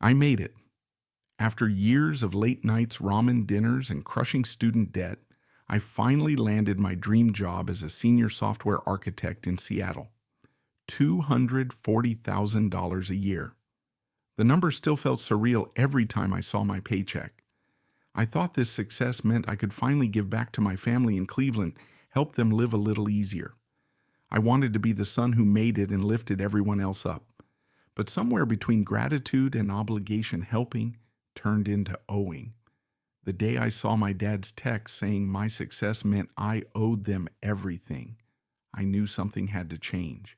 I made it. After years of late nights, ramen dinners, and crushing student debt, I finally landed my dream job as a senior software architect in Seattle. $240,000 a year. The number still felt surreal every time I saw my paycheck. I thought this success meant I could finally give back to my family in Cleveland, help them live a little easier. I wanted to be the son who made it and lifted everyone else up. But somewhere between gratitude and obligation, helping turned into owing. The day I saw my dad's text saying my success meant I owed them everything, I knew something had to change.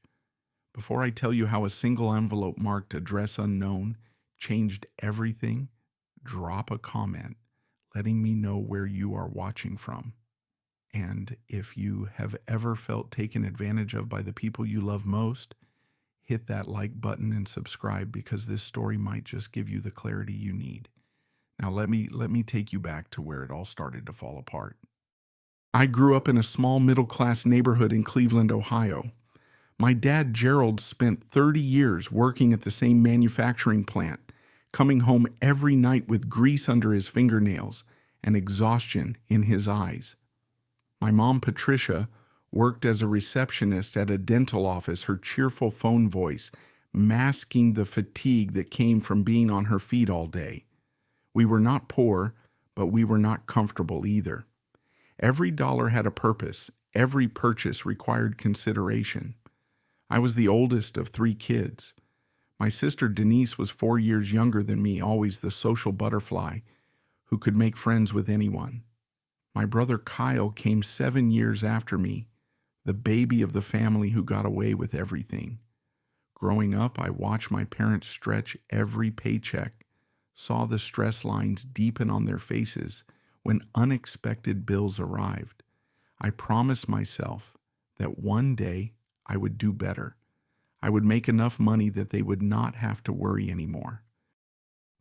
Before I tell you how a single envelope marked address unknown changed everything, drop a comment letting me know where you are watching from. And if you have ever felt taken advantage of by the people you love most, hit that like button and subscribe, because this story might just give you the clarity you need. Now let me take you back to where it all started to fall apart. I grew up in a small middle-class neighborhood in Cleveland, Ohio. My dad, Gerald, spent 30 years working at the same manufacturing plant, coming home every night with grease under his fingernails and exhaustion in his eyes. My mom, Patricia, worked as a receptionist at a dental office, her cheerful phone voice masking the fatigue that came from being on her feet all day. We were not poor, but we were not comfortable either. Every dollar had a purpose. Every purchase required consideration. I was the oldest of 3 kids. My sister Denise was 4 years younger than me, always the social butterfly who could make friends with anyone. My brother Kyle came 7 years after me, the baby of the family who got away with everything. Growing up, I watched my parents stretch every paycheck, saw the stress lines deepen on their faces when unexpected bills arrived. I promised myself that one day I would do better. I would make enough money that they would not have to worry anymore.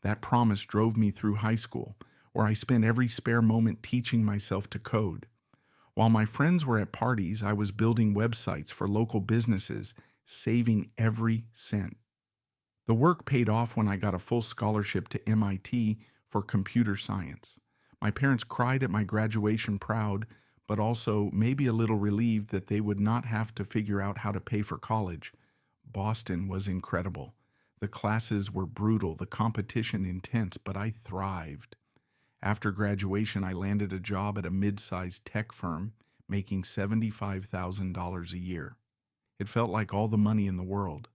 That promise drove me through high school, where I spent every spare moment teaching myself to code. While my friends were at parties, I was building websites for local businesses, saving every cent. The work paid off when I got a full scholarship to MIT for computer science. My parents cried at my graduation, proud, but also maybe a little relieved that they would not have to figure out how to pay for college. Boston was incredible. The classes were brutal, the competition intense, but I thrived. After graduation, I landed a job at a mid-sized tech firm, making $75,000 a year. It felt like all the money in the world.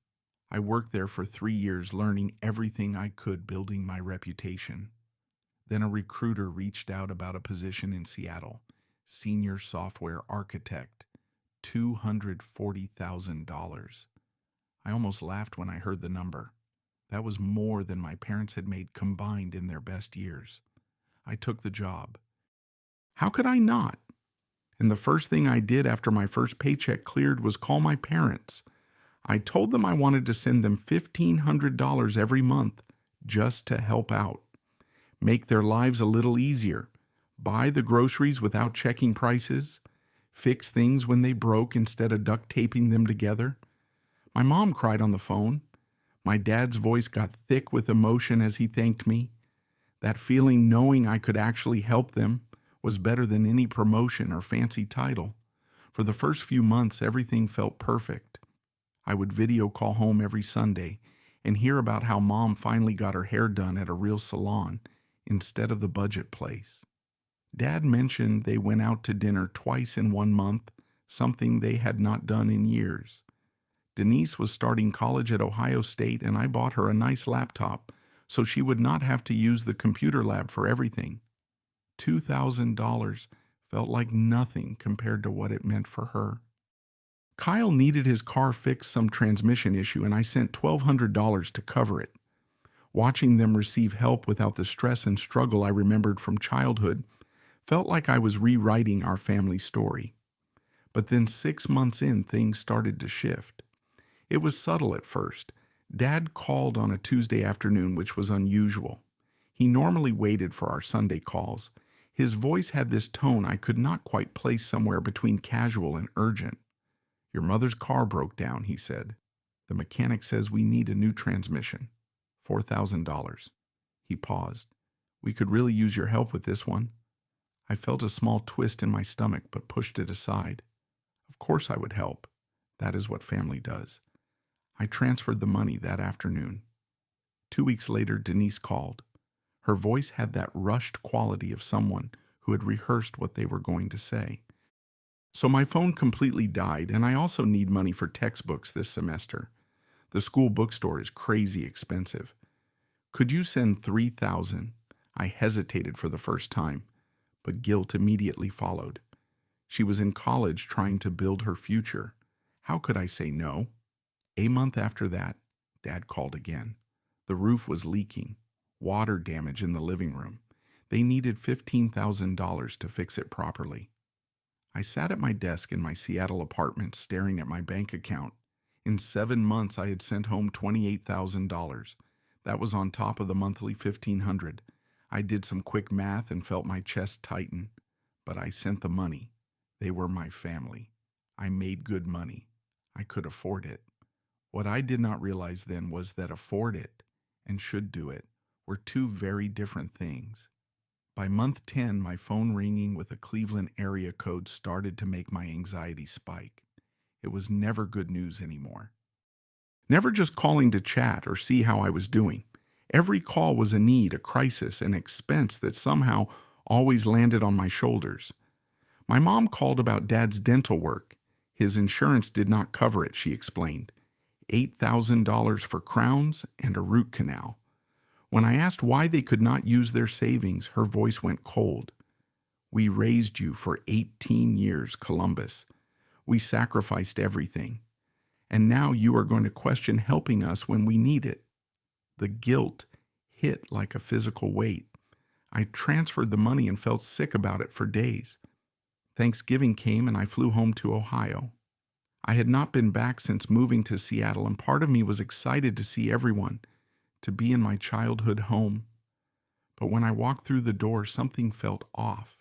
I worked there for 3 years, learning everything I could, building my reputation. Then a recruiter reached out about a position in Seattle, senior software architect, $240,000. I almost laughed when I heard the number. That was more than my parents had made combined in their best years. I took the job. How could I not? And the first thing I did after my first paycheck cleared was call my parents. I told them I wanted to send them $1,500 every month just to help out, make their lives a little easier, buy the groceries without checking prices, fix things when they broke instead of duct taping them together. My mom cried on the phone. My dad's voice got thick with emotion as he thanked me. That feeling, knowing I could actually help them, was better than any promotion or fancy title. For the first few months, everything felt perfect. I would video call home every Sunday and hear about how Mom finally got her hair done at a real salon instead of the budget place. Dad mentioned they went out to dinner twice in 1 month, something they had not done in years. Denise was starting college at Ohio State, and I bought her a nice laptop so she would not have to use the computer lab for everything. $2,000 felt like nothing compared to what it meant for her. Kyle needed his car fixed some transmission issue, and I sent $1,200 to cover it. Watching them receive help without the stress and struggle I remembered from childhood felt like I was rewriting our family story. But then 6 months in, things started to shift. It was subtle at first. Dad called on a Tuesday afternoon, which was unusual. He normally waited for our Sunday calls. His voice had this tone I could not quite place, somewhere between casual and urgent. "Your mother's car broke down," he said. "The mechanic says we need a new transmission. $4,000. He paused. We could really use your help with this one. I felt a small twist in my stomach but pushed it aside. Of course I would help. That is what family does. I transferred the money that afternoon. 2 weeks later, Denise called. Her voice had that rushed quality of someone who had rehearsed what they were going to say. So my phone completely died, and I also need money for textbooks this semester. The school bookstore is crazy expensive. Could you send $3,000? I hesitated for the first time, but guilt immediately followed. She was in college trying to build her future. How could I say no? A month after that, Dad called again. The roof was leaking, water damage in the living room. They needed $15,000 to fix it properly. I sat at my desk in my Seattle apartment staring at my bank account. In 7 months, I had sent home $28,000. That was on top of the monthly $1,500. I did some quick math and felt my chest tighten. But I sent the money. They were my family. I made good money. I could afford it. What I did not realize then was that afford it and should do it were two very different things. By month 10, my phone ringing with a Cleveland area code started to make my anxiety spike. It was never good news anymore. Never just calling to chat or see how I was doing. Every call was a need, a crisis, an expense that somehow always landed on my shoulders. My mom called about Dad's dental work. His insurance did not cover it, she explained. $8,000 for crowns and a root canal. When I asked why they could not use their savings, her voice went cold. We raised you for 18 years, Columbus. We sacrificed everything. And now you are going to question helping us when we need it. The guilt hit like a physical weight. I transferred the money and felt sick about it for days. Thanksgiving came and I flew home to Ohio. I had not been back since moving to Seattle, and part of me was excited to see everyone, to be in my childhood home. But when I walked through the door, something felt off.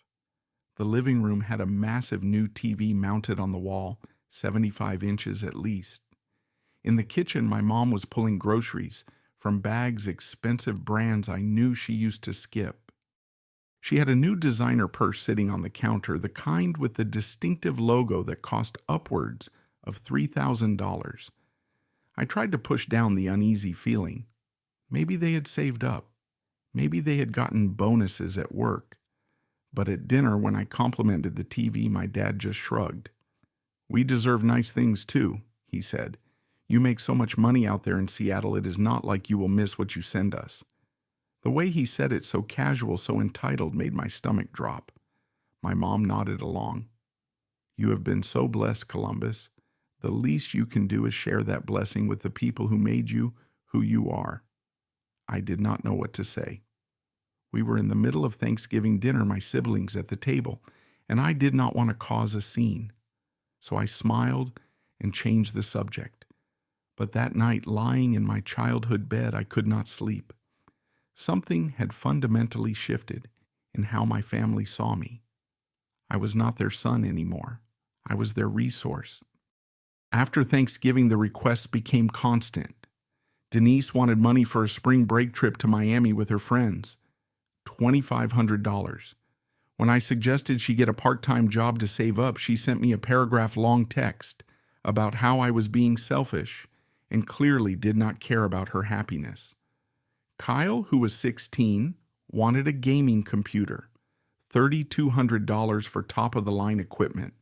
The living room had a massive new TV mounted on the wall, 75 inches at least. In the kitchen, my mom was pulling groceries from bags, expensive brands I knew she used to skip. She had a new designer purse sitting on the counter, the kind with the distinctive logo that cost upwards of $3,000. I tried to push down the uneasy feeling. Maybe they had saved up. Maybe they had gotten bonuses at work. But at dinner, when I complimented the TV, my dad just shrugged. We deserve nice things too, he said. You make so much money out there in Seattle, it is not like you will miss what you send us. The way he said it, so casual, so entitled, made my stomach drop. My mom nodded along. You have been so blessed, Columbus. The least you can do is share that blessing with the people who made you who you are. I did not know what to say. We were in the middle of Thanksgiving dinner, my siblings at the table, and I did not want to cause a scene. So I smiled and changed the subject. But that night, lying in my childhood bed, I could not sleep. Something had fundamentally shifted in how my family saw me. I was not their son anymore. I was their resource. After Thanksgiving, the requests became constant. Denise wanted money for a spring break trip to Miami with her friends. $2,500. When I suggested she get a part-time job to save up, she sent me a paragraph-long text about how I was being selfish and clearly did not care about her happiness. Kyle, who was 16, wanted a gaming computer, $3,200 for top-of-the-line equipment.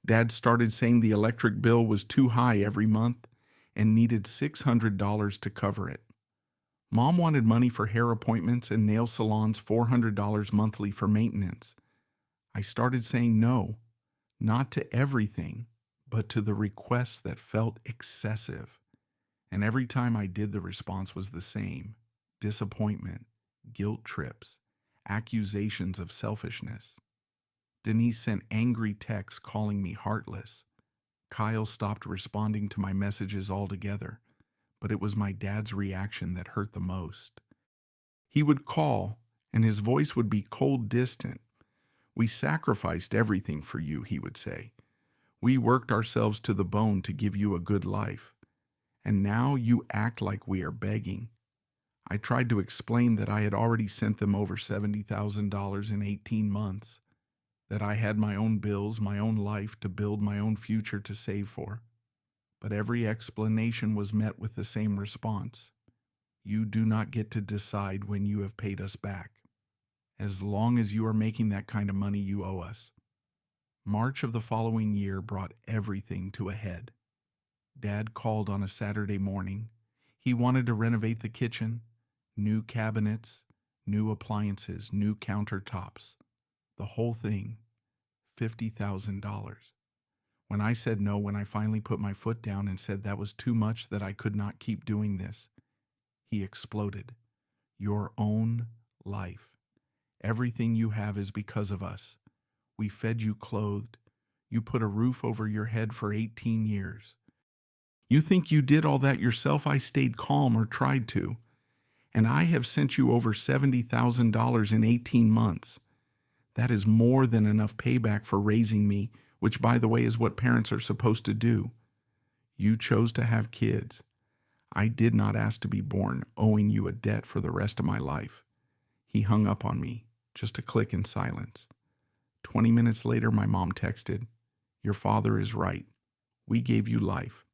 Dad started saying the electric bill was too high every month and needed $600 to cover it. Mom wanted money for hair appointments and nail salons, $400 monthly for maintenance. I started saying no, not to everything, but to the requests that felt excessive. And every time I did, the response was the same: disappointment, guilt trips, accusations of selfishness. Denise sent angry texts calling me heartless. Kyle stopped responding to my messages altogether, but it was my dad's reaction that hurt the most. He would call, and his voice would be cold, distant. We sacrificed everything for you, he would say. We worked ourselves to the bone to give you a good life. And now you act like we are begging. I tried to explain that I had already sent them over $70,000 in 18 months, that I had my own bills, my own life to build, my own future to save for. But every explanation was met with the same response. You do not get to decide when you have paid us back. As long as you are making that kind of money, you owe us. March of the following year brought everything to a head. Dad called on a Saturday morning. He wanted to renovate the kitchen, new cabinets, new appliances, new countertops. The whole thing, $50,000. When I said no, when I finally put my foot down and said that was too much, that I could not keep doing this, he exploded. Your own life. Everything you have is because of us. We fed you, clothed. You put a roof over your head for 18 years. You think you did all that yourself? I stayed calm, or tried to. And I have sent you over $70,000 in 18 months. That is more than enough payback for raising me, which, by the way, is what parents are supposed to do. You chose to have kids. I did not ask to be born, owing you a debt for the rest of my life. He hung up on me, just a click in silence. 20 minutes later, my mom texted, "Your father is right. We gave you life.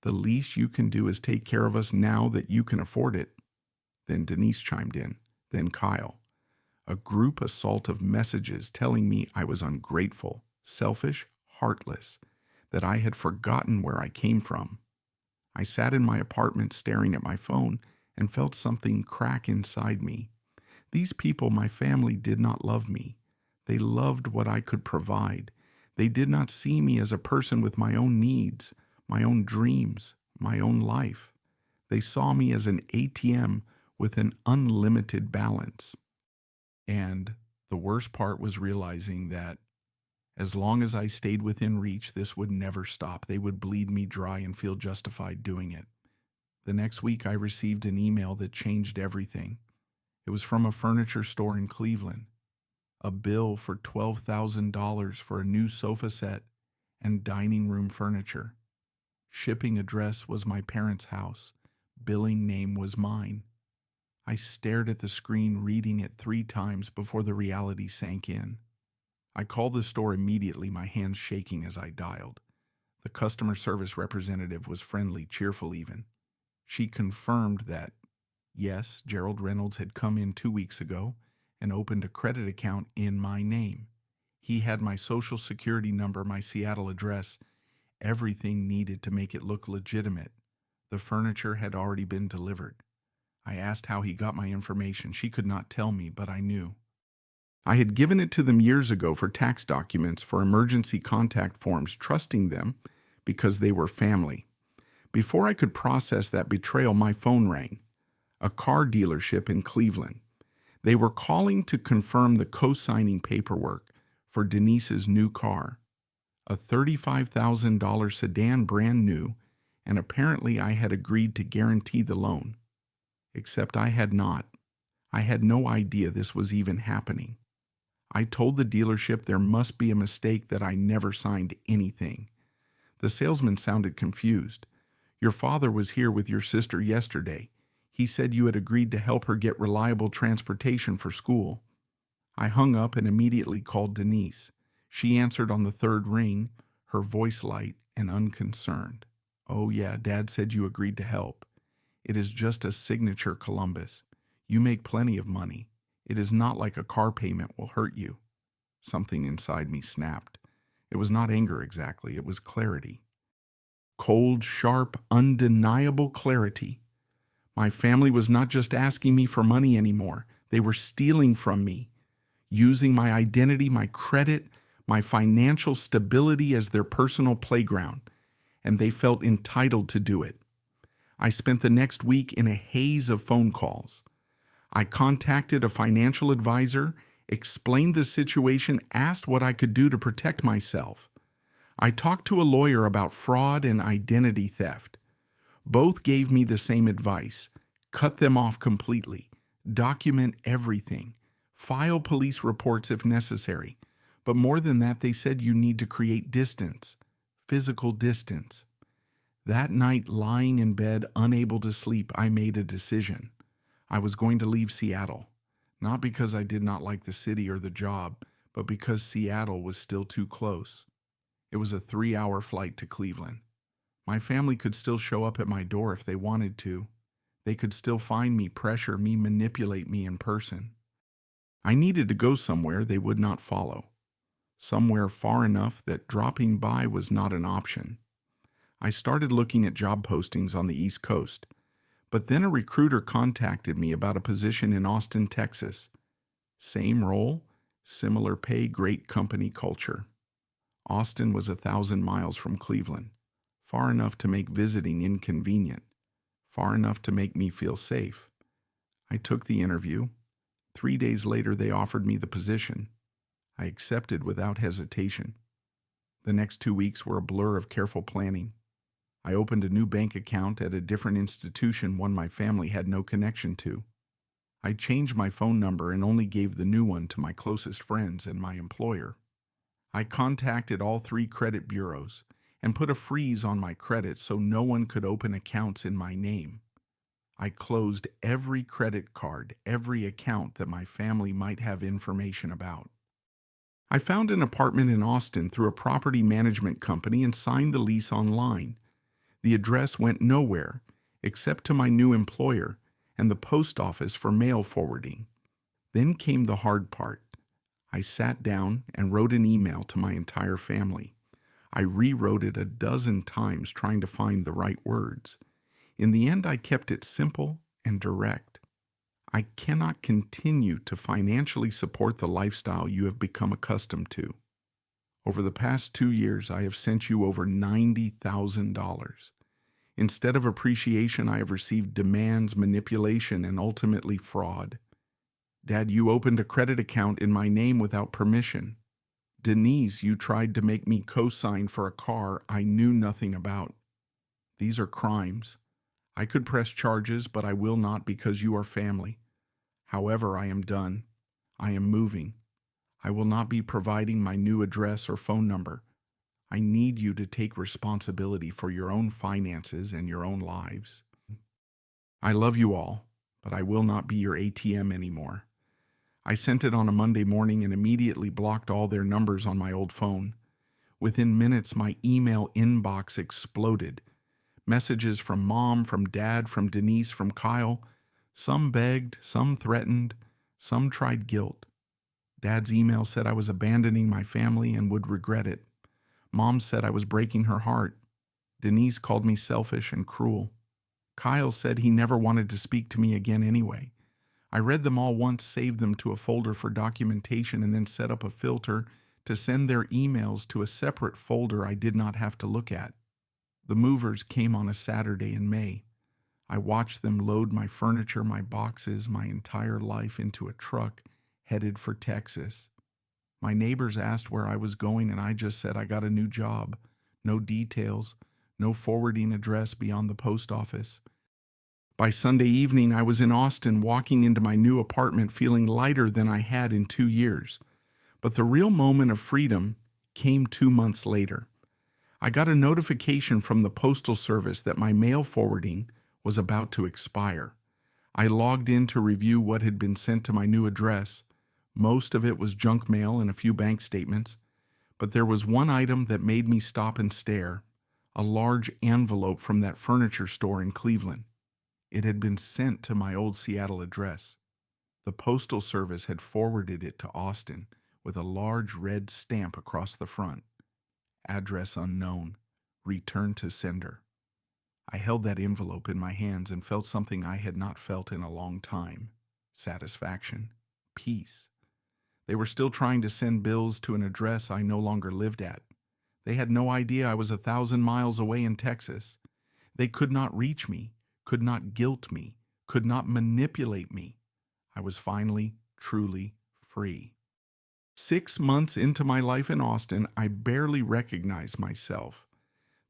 The least you can do is take care of us now that you can afford it." Then Denise chimed in, then Kyle. A group assault of messages telling me I was ungrateful, selfish, heartless, that I had forgotten where I came from. I sat in my apartment staring at my phone and felt something crack inside me. These people, my family, did not love me. They loved what I could provide. They did not see me as a person with my own needs, my own dreams, my own life. They saw me as an ATM with an unlimited balance. And the worst part was realizing that as long as I stayed within reach, this would never stop. They would bleed me dry and feel justified doing it. The next week, I received an email that changed everything. It was from a furniture store in Cleveland. A bill for $12,000 for a new sofa set and dining room furniture. Shipping address was my parents' house. Billing name was mine. I stared at the screen, reading it 3 times before the reality sank in. I called the store immediately, my hands shaking as I dialed. The customer service representative was friendly, cheerful even. She confirmed that, yes, Gerald Reynolds had come in 2 weeks ago and opened a credit account in my name. He had my social security number, my Seattle address, everything needed to make it look legitimate. The furniture had already been delivered. I asked how he got my information. She could not tell me, but I knew. I had given it to them years ago for tax documents, for emergency contact forms, trusting them because they were family. Before I could process that betrayal, my phone rang. A car dealership in Cleveland. They were calling to confirm the co-signing paperwork for Denise's new car. A $35,000 sedan, brand new, and apparently I had agreed to guarantee the loan. Except I had not. I had no idea this was even happening. I told the dealership there must be a mistake, that I never signed anything. The salesman sounded confused. Your father was here with your sister yesterday. He said you had agreed to help her get reliable transportation for school. I hung up and immediately called Denise. She answered on the 3rd ring, her voice light and unconcerned. Oh yeah, Dad said you agreed to help. It is just a signature, Columbus. You make plenty of money. It is not like a car payment will hurt you. Something inside me snapped. It was not anger exactly, it was clarity. Cold, sharp, undeniable clarity. My family was not just asking me for money anymore. They were stealing from me, using my identity, my credit, my financial stability as their personal playground, and they felt entitled to do it. I spent the next week in a haze of phone calls. I contacted a financial advisor, explained the situation, asked what I could do to protect myself. I talked to a lawyer about fraud and identity theft. Both gave me the same advice: cut them off completely, document everything, file police reports if necessary. But more than that, they said you need to create distance, physical distance. That night, lying in bed, unable to sleep, I made a decision. I was going to leave Seattle, not because I did not like the city or the job, but because Seattle was still too close. It was a 3-hour flight to Cleveland. My family could still show up at my door if they wanted to. They could still find me, pressure me, manipulate me in person. I needed to go somewhere they would not follow, somewhere far enough that dropping by was not an option. I started looking at job postings on the East Coast, but then a recruiter contacted me about a position in Austin, Texas. Same role, similar pay, great company culture. Austin was 1,000 miles from Cleveland, far enough to make visiting inconvenient, far enough to make me feel safe. I took the interview. 3 days later, they offered me the position. I accepted without hesitation. The next 2 weeks were a blur of careful planning. I opened a new bank account at a different institution, one my family had no connection to. I changed my phone number and only gave the new one to my closest friends and my employer. I contacted all 3 credit bureaus and put a freeze on my credit so no one could open accounts in my name. I closed every credit card, every account that my family might have information about. I found an apartment in Austin through a property management company and signed the lease online. The address went nowhere except to my new employer and the post office for mail forwarding. Then came the hard part. I sat down and wrote an email to my entire family. I rewrote it a dozen times trying to find the right words. In the end, I kept it simple and direct. I cannot continue to financially support the lifestyle you have become accustomed to. Over the past 2 years, I have sent you over $90,000. Instead of appreciation, I have received demands, manipulation, and ultimately fraud. Dad, you opened a credit account in my name without permission. Denise, you tried to make me co-sign for a car I knew nothing about. These are crimes. I could press charges, but I will not because you are family. However, I am done. I am moving. I will not be providing my new address or phone number. I need you to take responsibility for your own finances and your own lives. I love you all, but I will not be your ATM anymore. I sent it on a Monday morning and immediately blocked all their numbers on my old phone. Within minutes, my email inbox exploded. Messages from Mom, from Dad, from Denise, from Kyle. Some begged, some threatened, some tried guilt. Dad's email said I was abandoning my family and would regret it. Mom said I was breaking her heart. Denise called me selfish and cruel. Kyle said he never wanted to speak to me again anyway. I read them all once, saved them to a folder for documentation, and then set up a filter to send their emails to a separate folder I did not have to look at. The movers came on a Saturday in May. I watched them load my furniture, my boxes, my entire life into a truck headed for Texas. My neighbors asked where I was going, and I just said I got a new job. No details, no forwarding address beyond the post office. By Sunday evening, I was in Austin, walking into my new apartment feeling lighter than I had in 2 years. But the real moment of freedom came 2 months later. I got a notification from the Postal Service that my mail forwarding was about to expire. I logged in to review what had been sent to my new address. Most of it was junk mail and a few bank statements, but there was one item that made me stop and stare, a large envelope from that furniture store in Cleveland. It had been sent to my old Seattle address. The Postal Service had forwarded it to Austin with a large red stamp across the front. Address unknown. Return to sender. I held that envelope in my hands and felt something I had not felt in a long time. Satisfaction. Peace. They were still trying to send bills to an address I no longer lived at. They had no idea I was 1,000 miles away in Texas. They could not reach me, could not guilt me, could not manipulate me. I was finally, truly free. 6 months into my life in Austin, I barely recognized myself.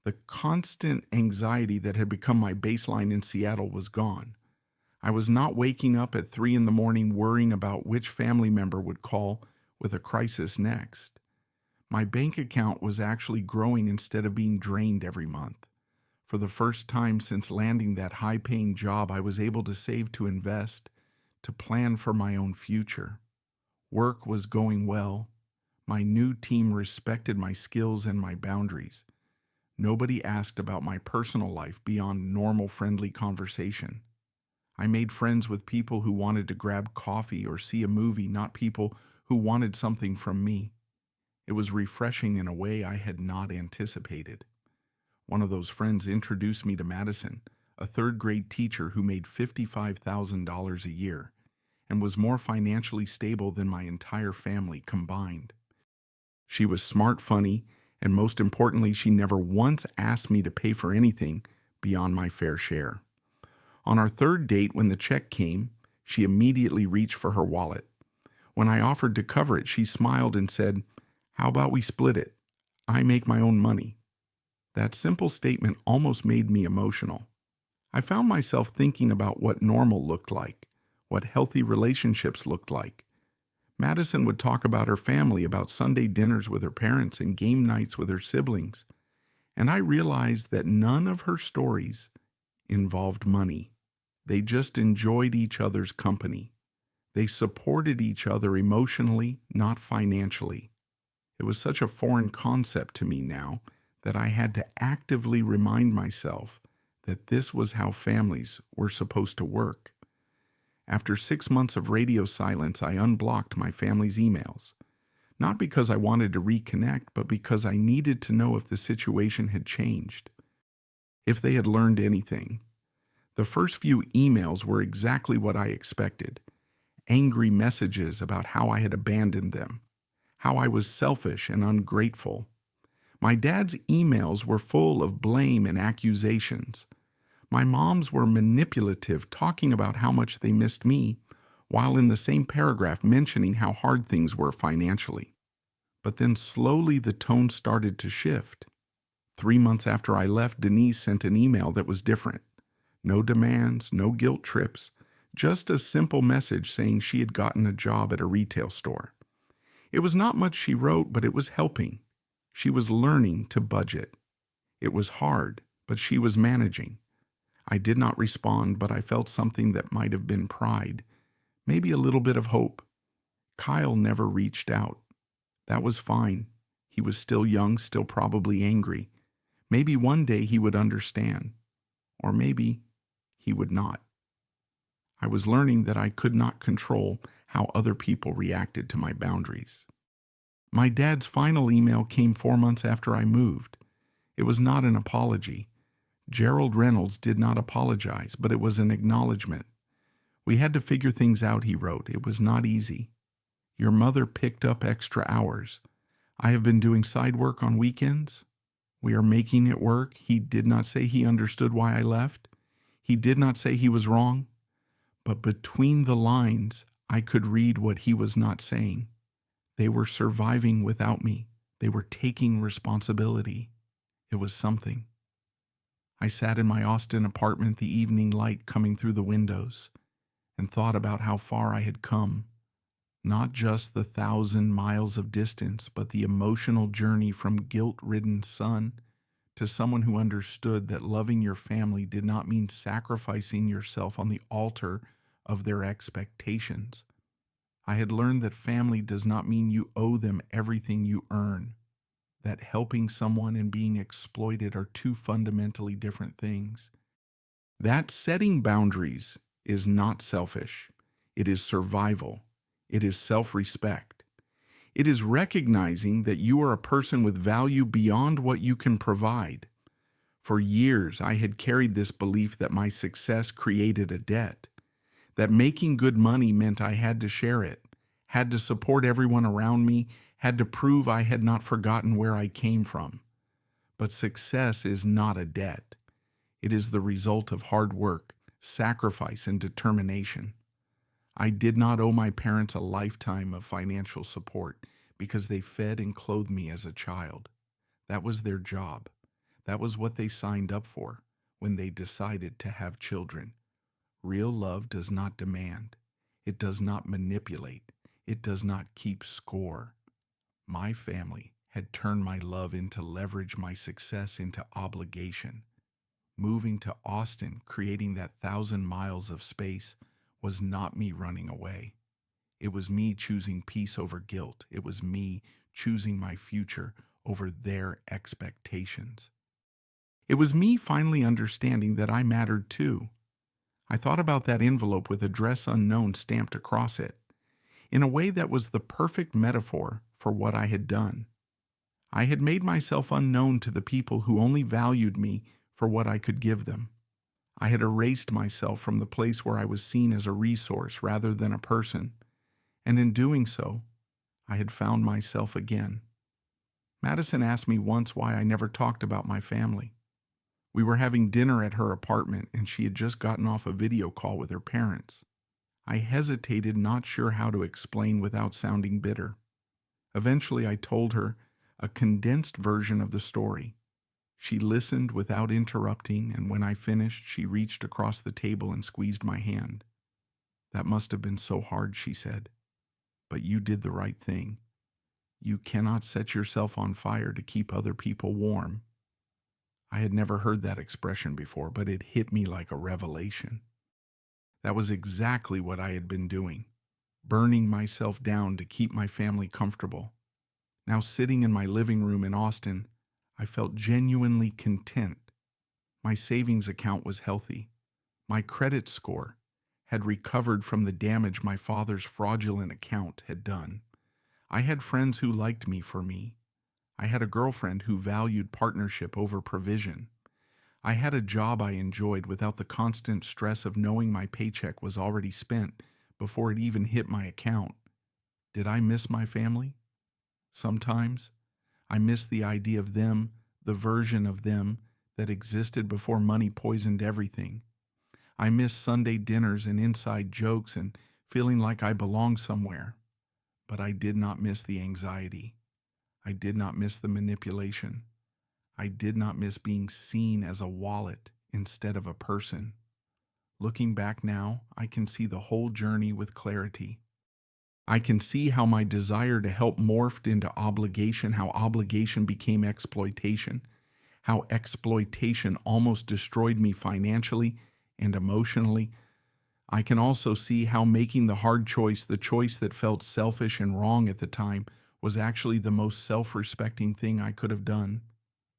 The constant anxiety that had become my baseline in Seattle was gone. I was not waking up at 3 in the morning worrying about which family member would call with a crisis next. My bank account was actually growing instead of being drained every month. For the first time since landing that high-paying job, I was able to save, to invest, to plan for my own future. Work was going well. My new team respected my skills and my boundaries. Nobody asked about my personal life beyond normal friendly conversation. I made friends with people who wanted to grab coffee or see a movie, not people who wanted something from me. It was refreshing in a way I had not anticipated. One of those friends introduced me to Madison, a third-grade teacher who made $55,000 a year and was more financially stable than my entire family combined. She was smart, funny, and most importantly, she never once asked me to pay for anything beyond my fair share. On our third date, when the check came, she immediately reached for her wallet. When I offered to cover it, she smiled and said, "How about we split it? I make my own money." That simple statement almost made me emotional. I found myself thinking about what normal looked like, what healthy relationships looked like. Madison would talk about her family, about Sunday dinners with her parents and game nights with her siblings, and I realized that none of her stories involved money. They just enjoyed each other's company. They supported each other emotionally, not financially. It was such a foreign concept to me now that I had to actively remind myself that this was how families were supposed to work. After 6 months of radio silence, I unblocked my family's emails. Not because I wanted to reconnect, but because I needed to know if the situation had changed, if they had learned anything. The first few emails were exactly what I expected. Angry messages about how I had abandoned them, how I was selfish and ungrateful. My dad's emails were full of blame and accusations. My mom's were manipulative, talking about how much they missed me, while in the same paragraph mentioning how hard things were financially. But then slowly the tone started to shift. 3 months after I left, Denise sent an email that was different. No demands, no guilt trips, just a simple message saying she had gotten a job at a retail store. It was not much she wrote, but it was helping. She was learning to budget. It was hard, but she was managing. I did not respond, but I felt something that might have been pride, maybe a little bit of hope. Kyle never reached out. That was fine. He was still young, still probably angry. Maybe one day he would understand. Or maybe he would not. I was learning that I could not control how other people reacted to my boundaries. My dad's final email came 4 months after I moved. It was not an apology. Gerald Reynolds did not apologize, but it was an acknowledgement. "We had to figure things out," he wrote. "It was not easy. Your mother picked up extra hours. I have been doing side work on weekends. We are making it work." He did not say he understood why I left. He did not say he was wrong. But between the lines, I could read what he was not saying. They were surviving without me. They were taking responsibility. It was something. I sat in my Austin apartment, the evening light coming through the windows, and thought about how far I had come. Not just the 1,000 miles of distance, but the emotional journey from guilt-ridden son to someone who understood that loving your family did not mean sacrificing yourself on the altar of their expectations. I had learned that family does not mean you owe them everything you earn, that helping someone and being exploited are two fundamentally different things. That setting boundaries is not selfish. It is survival. It is self-respect. It is recognizing that you are a person with value beyond what you can provide. For years, I had carried this belief that my success created a debt, that making good money meant I had to share it, had to support everyone around me, had to prove I had not forgotten where I came from. But success is not a debt. It is the result of hard work, sacrifice, and determination. I did not owe my parents a lifetime of financial support because they fed and clothed me as a child. That was their job. That was what they signed up for when they decided to have children. Real love does not demand. It does not manipulate. It does not keep score. My family had turned my love into leverage, my success into obligation. Moving to Austin, creating that 1,000 miles of space, was not me running away. It was me choosing peace over guilt. It was me choosing my future over their expectations. It was me finally understanding that I mattered too. I thought about that envelope with address unknown stamped across it, in a way that was the perfect metaphor for what I had done. I had made myself unknown to the people who only valued me for what I could give them. I had erased myself from the place where I was seen as a resource rather than a person, and in doing so, I had found myself again. Madison asked me once why I never talked about my family. We were having dinner at her apartment, and she had just gotten off a video call with her parents. I hesitated, not sure how to explain without sounding bitter. Eventually, I told her a condensed version of the story. She listened without interrupting, and when I finished, she reached across the table and squeezed my hand. "That must have been so hard," she said. "But you did the right thing. You cannot set yourself on fire to keep other people warm." I had never heard that expression before, but it hit me like a revelation. That was exactly what I had been doing, burning myself down to keep my family comfortable. Now, sitting in my living room in Austin, I felt genuinely content. My savings account was healthy. My credit score had recovered from the damage my father's fraudulent account had done. I had friends who liked me for me. I had a girlfriend who valued partnership over provision. I had a job I enjoyed without the constant stress of knowing my paycheck was already spent before it even hit my account. Did I miss my family? Sometimes. I missed the idea of them, the version of them that existed before money poisoned everything. I missed Sunday dinners and inside jokes and feeling like I belonged somewhere. But I did not miss the anxiety. I did not miss the manipulation. I did not miss being seen as a wallet instead of a person. Looking back now, I can see the whole journey with clarity. I can see how my desire to help morphed into obligation, how obligation became exploitation, how exploitation almost destroyed me financially and emotionally. I can also see how making the hard choice, the choice that felt selfish and wrong at the time, was actually the most self-respecting thing I could have done.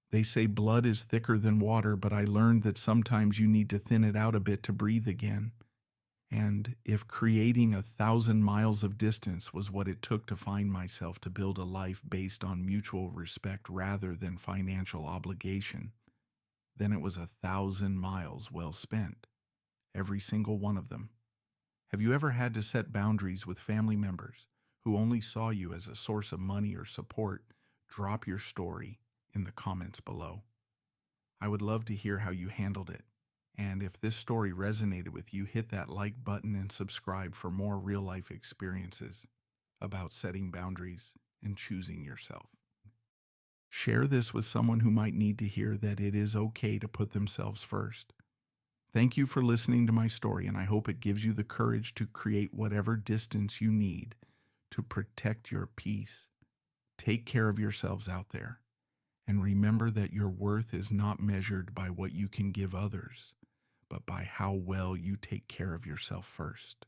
They say blood is thicker than water, but I learned that sometimes you need to thin it out a bit to breathe again. And if creating 1,000 miles of distance was what it took to find myself to build a life based on mutual respect rather than financial obligation, then it was 1,000 miles well spent. Every single one of them. Have you ever had to set boundaries with family members who only saw you as a source of money or support? Drop your story in the comments below. I would love to hear how you handled it. And if this story resonated with you, hit that like button and subscribe for more real-life experiences about setting boundaries and choosing yourself. Share this with someone who might need to hear that it is okay to put themselves first. Thank you for listening to my story, and I hope it gives you the courage to create whatever distance you need to protect your peace. Take care of yourselves out there, and remember that your worth is not measured by what you can give others, but by how well you take care of yourself first.